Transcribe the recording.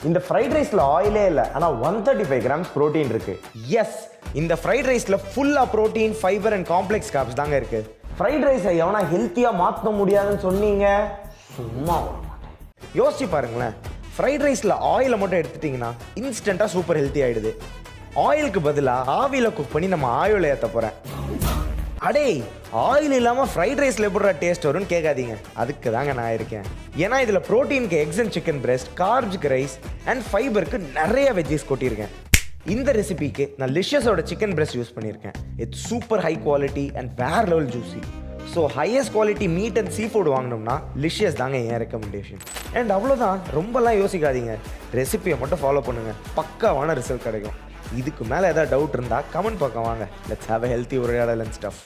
இந்த ஃப்ரைட் ரைஸில் ஆயிலே இல்லை, ஆனால் 135 கிராம்ஸ் ப்ரோட்டீன் இருக்குது. எஸ், இந்த ஃப்ரைட் ரைஸில் ஃபுல்லாக protein, fibre and complex corps தாங்க இருக்குது. ஃப்ரைட் ரைஸை எவனா ஹெல்த்தியாக மாற்ற முடியாதுன்னு சொன்னீங்க? சும்மா யோசிச்சு பாருங்களேன். ஃப்ரைட் ரைஸில் ஆயிலை மட்டும் எடுத்துட்டிங்கன்னா இன்ஸ்டண்ட்டாக சூப்பர் ஹெல்த்தி ஆகிடுது. ஆயிலுக்கு பதிலாக ஆவியில் குக் பண்ணி நம்ம ஆயிலை ஏற்ற போகிறேன். அடே, ஆயில் இல்லாமல் ஃப்ரைட் ரைஸில் எப்படிடா டேஸ்ட் வரும்னு கேட்காதீங்க. அதுக்கு தாங்க நான் இருக்கேன். ஏன்னா இதில் ப்ரோட்டீனுக்கு எக்ஸ் அண்ட் சிக்கன் பிரெஸ்ட், கார்ப்ஸுக்கு ரைஸ் அண்ட் ஃபைபருக்கு நிறைய வெஜ்ஜஸ் கொட்டியிருக்கேன். இந்த ரெசிபிக்கு நான் லிஷியஸோட சிக்கன் பிரெஸ்ட் யூஸ் பண்ணியிருக்கேன். It's super high quality and வேற level juicy. So highest quality meat and sea food வாங்கினோம்னா லிஷியஸ் தாங்க என் ரெக்கமெண்டேஷன். அண்ட் அவ்வளோதான், ரொம்பலாம் யோசிக்காதீங்க. ரெசிபியை மட்டும் ஃபாலோ பண்ணுங்கள், பக்காவான ரிசல்ட் கிடைக்கும். இதுக்கு மேலே ஏதாவது டவுட் இருந்தால் கமெண்ட் பக்கம் வாங்க. லெட்ஸ் ஹேவ் அ ஹெல்த்தி உரையாடல் அண்ட் ஸ்டஃப்.